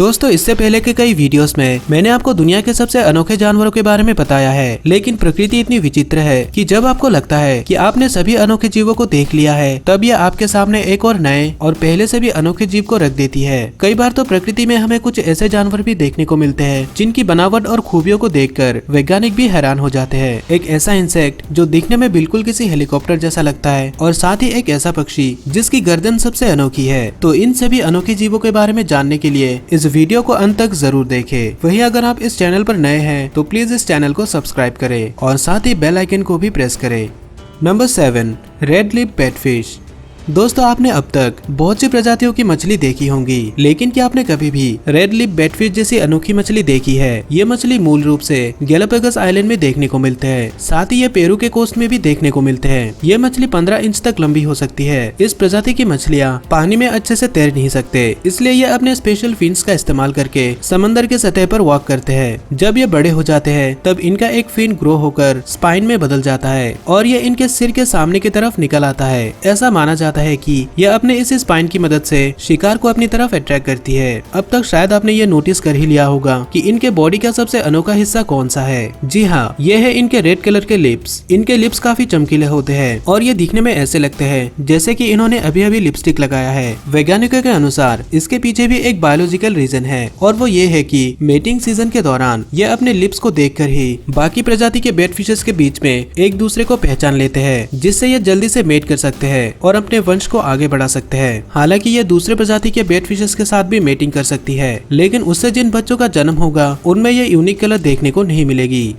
दोस्तों इससे पहले के कई वीडियोस में मैंने आपको दुनिया के सबसे अनोखे जानवरों के बारे में बताया है, लेकिन प्रकृति इतनी विचित्र है कि जब आपको लगता है कि आपने सभी अनोखे जीवों को देख लिया है, तब यह आपके सामने एक और नए और पहले से भी अनोखे जीव को रख देती है। कई बार तो प्रकृति में हमें कुछ ऐसे जानवर भी देखने को मिलते हैं जिनकी बनावट और खूबियों को देखकर वैज्ञानिक भी हैरान हो जाते हैं। एक ऐसा इंसेक्ट जो दिखने में बिल्कुल किसी हेलीकॉप्टर जैसा लगता है और साथ ही एक ऐसा पक्षी जिसकी गर्दन सबसे अनोखी है। तो इन सभी अनोखे जीवों के बारे में जानने के लिए इस वीडियो को अंत तक जरूर देखें। वहीं अगर आप इस चैनल पर नए हैं तो प्लीज इस चैनल को सब्सक्राइब करें और साथ ही बेल आइकन को भी प्रेस करें। Number 7, red lip batfish. दोस्तों आपने अब तक बहुत सी प्रजातियों की मछली देखी होंगी, लेकिन क्या आपने कभी भी रेड लिप बैटफिश जैसी अनोखी मछली देखी है? ये मछली मूल रूप से गैलापागोस आइलैंड में देखने को मिलते हैं। साथ ही ये पेरू के कोस्ट में भी देखने को मिलते हैं। ये मछली 15 इंच तक लंबी हो सकती है। इस प्रजाति की मछलियाँ पानी में अच्छे से तैर नहीं सकते, इसलिए ये अपने स्पेशल फिन्स का इस्तेमाल करके समंदर के सतह पर वॉक करते हैं। जब ये बड़े हो जाते हैं तब इनका एक फिन ग्रो होकर स्पाइन में बदल जाता है और ये इनके सिर के सामने की तरफ निकल आता है। ऐसा माना जाता है कि यह अपने इस स्पाइन की मदद से शिकार को अपनी तरफ अट्रैक्ट करती है। अब तक शायद आपने ये नोटिस कर ही लिया होगा कि इनके बॉडी का सबसे अनोखा हिस्सा कौन सा है। जी हाँ, ये है इनके रेड कलर के लिप्स। इनके लिप्स काफी चमकीले होते हैं और ये दिखने में ऐसे लगते हैं जैसे कि इन्होंने अभी अभी लिपस्टिक लगाया है। वैज्ञानिकों के अनुसार इसके पीछे भी एक बायोलॉजिकल रीजन है और वो ये है कि मेटिंग सीजन के दौरान ये अपने लिप्स को देखकर ही बाकी प्रजाति के बैटफिशेस के बीच में एक दूसरे को पहचान लेते हैं, जिससे ये जल्दी से मेट कर सकते हैं और अपने वंश को आगे बढ़ा सकते हैं। हालांकि ये दूसरे प्रजाति के बैटफिशेस के साथ भी मेटिंग कर सकती है, लेकिन उससे जिन बच्चों का जन्म होगा उनमें ये यूनिक कलर देखने को नहीं मिलेगी।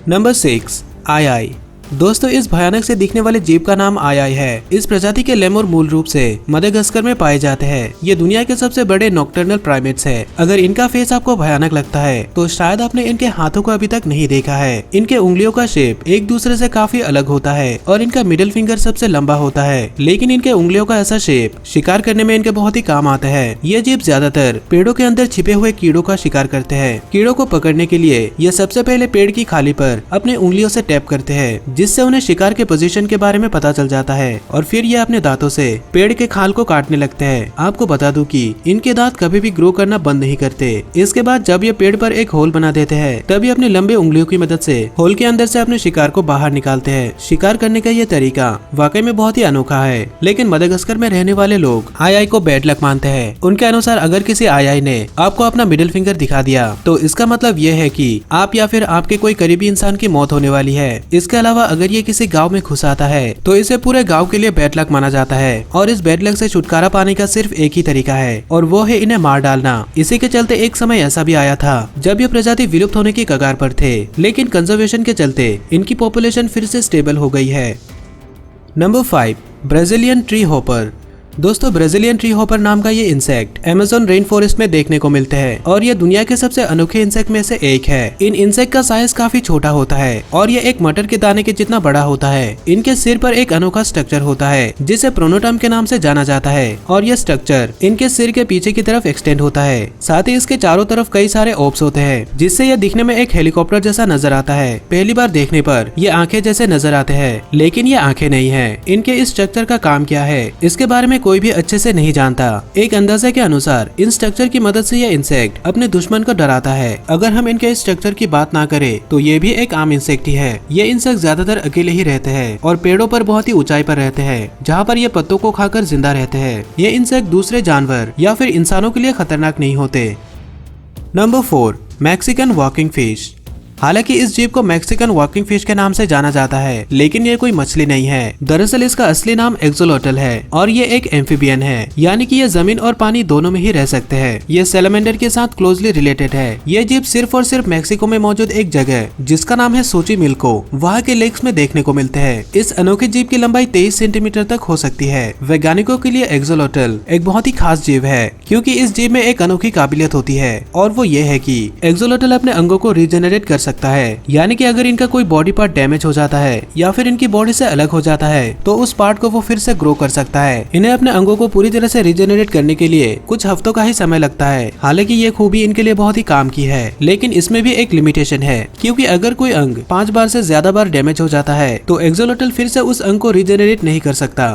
नंबर 6, आई। दोस्तों इस भयानक से दिखने वाले जीव का नाम आई है। इस प्रजाति के लेमुर मूल रूप से मदागास्कर में पाए जाते हैं। ये दुनिया के सबसे बड़े नॉकटर्नल प्राइमेट्स है। अगर इनका फेस आपको भयानक लगता है तो शायद आपने इनके हाथों को अभी तक नहीं देखा है। इनके उंगलियों का शेप एक दूसरे से काफी अलग होता है और इनका मिडिल फिंगर सबसे लंबा होता है, लेकिन इनके उंगलियों का ऐसा शेप शिकार करने में इनके बहुत ही काम आता है। ये जीव ज्यादातर पेड़ों के अंदर छिपे हुए कीड़ों का शिकार करते हैं। कीड़ों को पकड़ने के लिए ये सबसे पहले पेड़ की खाली पर अपने उंगलियों से टैप करते हैं, जिससे उन्हें शिकार के पोजीशन के बारे में पता चल जाता है और फिर ये अपने दांतों से पेड़ के खाल को काटने लगते हैं। आपको बता दूं कि इनके दांत कभी भी ग्रो करना बंद नहीं करते। इसके बाद जब ये पेड़ पर एक होल बना देते हैं तब ये अपने लंबे उंगलियों की मदद से होल के अंदर से अपने शिकार को बाहर निकालते हैं। शिकार करने का ये तरीका वाकई में बहुत ही अनोखा है, लेकिन मदागास्कर में रहने वाले लोग आई को बैड लक मानते हैं। उनके अनुसार अगर किसी आई ने आपको अपना मिडिल फिंगर दिखा दिया तो इसका मतलब ये है कि आप या फिर आपके कोई करीबी इंसान की मौत होने वाली है। इसके अलावा अगर ये किसी गांव में घुस आता है तो इसे पूरे गांव के लिए बैड लक माना जाता है और इस बैड लक से छुटकारा पाने का सिर्फ एक ही तरीका है और वो है इन्हें मार डालना। इसी के चलते एक समय ऐसा भी आया था जब ये प्रजाति विलुप्त होने की कगार पर थे, लेकिन कंजर्वेशन के चलते इनकी पॉपुलेशन फिर से स्टेबल हो गई है। Number 5, Brazilian tree hopper. दोस्तों ब्राजीलियन ट्री हॉपर नाम का ये इंसेक्ट अमेज़न रेन फॉरेस्ट में देखने को मिलते हैं और ये दुनिया के सबसे अनोखे इंसेक्ट में से एक है। इन इंसेक्ट का साइज काफी छोटा होता है और ये एक मटर के दाने के जितना बड़ा होता है। इनके सिर पर एक अनोखा स्ट्रक्चर होता है जिसे प्रोनोटम के नाम से जाना जाता है और ये स्ट्रक्चर इनके सिर के पीछे की तरफ एक्सटेंड होता है। साथ ही इसके चारों तरफ कई सारे ओप्स होते हैं, जिससे यह दिखने में एक हेलीकॉप्टर जैसा नजर आता है। पहली बार देखने पर ये आंखें जैसे नजर आते हैं, लेकिन ये आंखें नहीं है। इनके इस स्ट्रक्चर का काम क्या है इसके बारे में कोई भी अच्छे से नहीं जानता। एक अंदाजे के अनुसार इन स्ट्रक्चर की मदद से यह इंसेक्ट अपने दुश्मन को डराता है। अगर हम इनके इस स्ट्रक्चर की बात ना करें तो ये भी एक आम इंसेक्ट ही है। ये इंसेक्ट ज्यादातर अकेले ही रहते हैं और पेड़ों पर बहुत ही ऊंचाई पर रहते हैं, जहाँ पर ये पत्तों को खाकर जिंदा रहते हैं। ये इंसेक्ट दूसरे जानवर या फिर इंसानों के लिए खतरनाक नहीं होते। Number 4, Mexican walking fish. हालांकि इस जीव को मैक्सिकन वॉकिंग फिश के नाम से जाना जाता है, लेकिन ये कोई मछली नहीं है। दरअसल इसका असली नाम एक्सोलोटल है और ये एक एम्फीबियन है, यानी कि ये जमीन और पानी दोनों में ही रह सकते हैं। ये सैलमेंडर के साथ क्लोजली रिलेटेड है। ये जीव सिर्फ और सिर्फ मैक्सिको में मौजूद एक जगह जिसका नाम है सोचिमिल्को, वहाँ के लेक्स में देखने को मिलते हैं। इस अनोखे जीव की लंबाई 23 सेंटीमीटर तक हो सकती है। वैज्ञानिकों के लिए एक्सोलोटल एक बहुत ही खास जीव है, क्योंकि इस जीव में एक अनोखी काबिलियत होती है और वो ये है कि एक्सोलोटल अपने अंगों को रीजेनरेट कर सकता है। यानी कि अगर इनका कोई बॉडी पार्ट डैमेज हो जाता है या फिर इनकी बॉडी से अलग हो जाता है तो उस पार्ट को वो फिर से ग्रो कर सकता है। इन्हें अपने अंगों को पूरी तरह से रीजेनरेट करने के लिए कुछ हफ्तों का ही समय लगता है। हालांकि ये खूबी इनके लिए बहुत ही काम की है, लेकिन इसमें भी एक लिमिटेशन है, क्योंकि अगर कोई अंग 5 बार से ज्यादा बार डैमेज हो जाता है तो एक्सोलोटल फिर से उस अंग को रीजेनरेट नहीं कर सकता।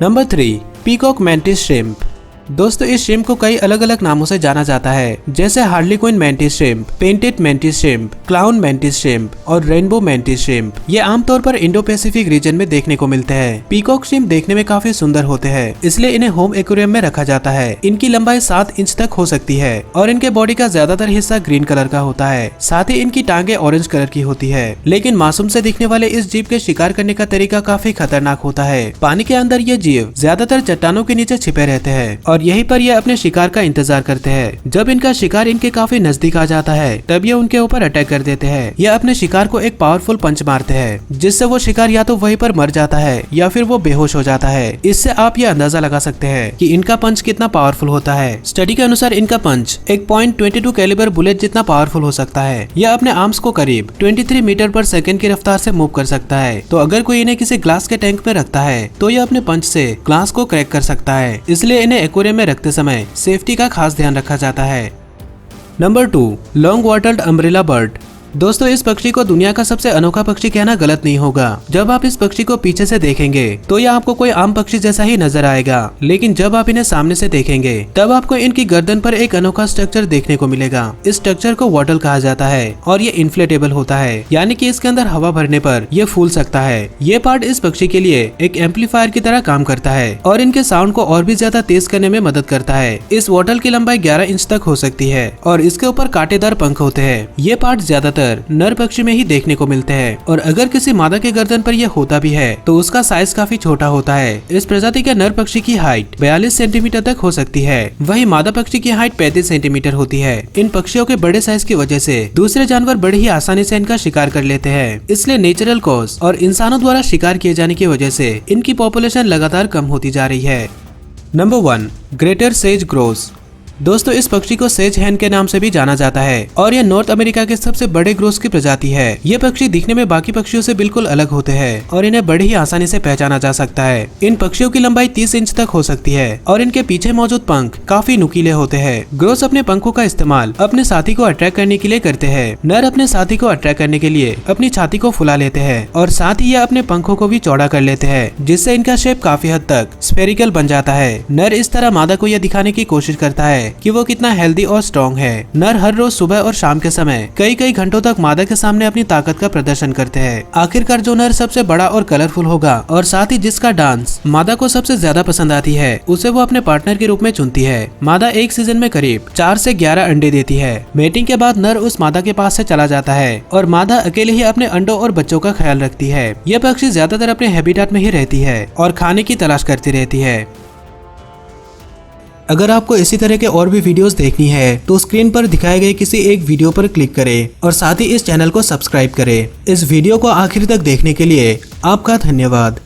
Number 3, peacock mantis shrimp. दोस्तों इस श्रिम्प को कई अलग अलग नामों से जाना जाता है, जैसे harlequin mantis shrimp, painted mantis shrimp, clown mantis shrimp और रेनबो मैंटिस श्रिम्प। ये आमतौर पर इंडो पैसिफिक रीजन में देखने को मिलते हैं। पीकॉक श्रिम्प देखने में काफी सुंदर होते हैं, इसलिए इन्हें होम एक्वेरियम में रखा जाता है। इनकी लंबाई 7 इंच तक हो सकती है और इनके बॉडी का ज्यादातर हिस्सा ग्रीन कलर का होता है। साथ ही इनकी टांगे ऑरेंज कलर की होती है। लेकिन मासूम से दिखने वाले इस जीव के शिकार करने का तरीका काफी खतरनाक होता है। पानी के अंदर ये जीव ज्यादातर चट्टानों के नीचे छिपे रहते हैं और यहीं पर ये अपने शिकार का इंतजार करते हैं। जब इनका शिकार इनके काफी नजदीक आ जाता है तब ये उनके ऊपर अटैक कर देते हैं। ये अपने शिकार को एक पावरफुल पंच मारते हैं, जिससे वो शिकार या तो वहीं पर मर जाता है या फिर वो बेहोश हो जाता है। इससे आप ये अंदाजा लगा सकते हैं कि इनका पंच कितना पावरफुल होता है। स्टडी के अनुसार इनका पंच एक .22 कैलिबर बुलेट जितना पावरफुल हो सकता है। यह अपने आर्म्स को करीब 23 मीटर पर सेकंड की रफ्तार से मूव कर सकता है। तो अगर कोई इन्हें किसी ग्लास के टैंक में रखता है तो यह अपने पंच से ग्लास को क्रैक कर सकता है। इसलिए इन्हें एक्वेरियम में रखते समय सेफ्टी का खास ध्यान रखा जाता है। Number 2, long watered umbrella bird. दोस्तों इस पक्षी को दुनिया का सबसे अनोखा पक्षी कहना गलत नहीं होगा। जब आप इस पक्षी को पीछे से देखेंगे तो यह आपको कोई आम पक्षी जैसा ही नजर आएगा, लेकिन जब आप इन्हें सामने से देखेंगे तब आपको इनकी गर्दन पर एक अनोखा स्ट्रक्चर देखने को मिलेगा। इस स्ट्रक्चर को वॉटल कहा जाता है और ये इन्फ्लेटेबल होता है, यानी कि इसके अंदर हवा भरने पर यह फूल सकता है। ये पार्ट इस पक्षी के लिए एक एम्पलीफायर की तरह काम करता है और इनके साउंड को और भी ज्यादा तेज करने में मदद करता है। इस वॉटल की लंबाई 11 इंच तक हो सकती है और इसके ऊपर कांटेदार पंख होते हैं। ये पार्ट ज्यादातर नर पक्षी में ही देखने को मिलते हैं और अगर किसी मादा के गर्दन पर यह होता भी है तो उसका साइज काफी छोटा होता है। इस प्रजाति के नर पक्षी की हाइट 42 सेंटीमीटर तक हो सकती है, वही मादा पक्षी की हाइट 35 सेंटीमीटर होती है। इन पक्षियों के बड़े साइज की वजह से दूसरे जानवर बड़े ही आसानी से इनका शिकार कर लेते हैं। इसलिए नेचुरल कॉज और इंसानों द्वारा शिकार किए जाने की वजह से इनकी पॉपुलेशन लगातार कम होती जा रही है। Number 1, greater sage grouse. दोस्तों इस पक्षी को सेज हैन के नाम से भी जाना जाता है और यह नॉर्थ अमेरिका के सबसे बड़े ग्रोस की प्रजाति है। ये पक्षी दिखने में बाकी पक्षियों से बिल्कुल अलग होते हैं और इन्हें बड़े ही आसानी से पहचाना जा सकता है। इन पक्षियों की लंबाई 30 इंच तक हो सकती है और इनके पीछे मौजूद पंख काफी नुकीले होते हैं। ग्रोस अपने पंखों का इस्तेमाल अपने साथी को अट्रैक्ट करने के लिए करते हैं। नर अपने साथी को अट्रैक्ट करने के लिए अपनी छाती को फुला लेते हैं और साथ ही यह अपने पंखों को भी चौड़ा कर लेते हैं, जिससे इनका शेप काफी हद तक स्फेरिकल बन जाता है। नर इस तरह मादा को यह दिखाने की कोशिश करता है कि वो कितना हेल्दी और स्ट्रॉन्ग है। नर हर रोज सुबह और शाम के समय कई घंटों तक मादा के सामने अपनी ताकत का प्रदर्शन करते हैं। आखिरकार जो नर सबसे बड़ा और कलरफुल होगा और साथ ही जिसका डांस मादा को सबसे ज्यादा पसंद आती है, उसे वो अपने पार्टनर के रूप में चुनती है। मादा एक सीजन में करीब 4 से 11 अंडे देती है। मेटिंग के बाद नर उस मादा के पास से चला जाता है और मादा अकेले ही अपने अंडों और बच्चों का ख्याल रखती है। यह पक्षी ज्यादातर अपने हैबिटेट में ही रहती है और खाने की तलाश करती रहती है। अगर आपको इसी तरह के और भी वीडियोस देखनी है तो स्क्रीन पर दिखाए गए किसी एक वीडियो पर क्लिक करें और साथ ही इस चैनल को सब्सक्राइब करें। इस वीडियो को आखिर तक देखने के लिए आपका धन्यवाद।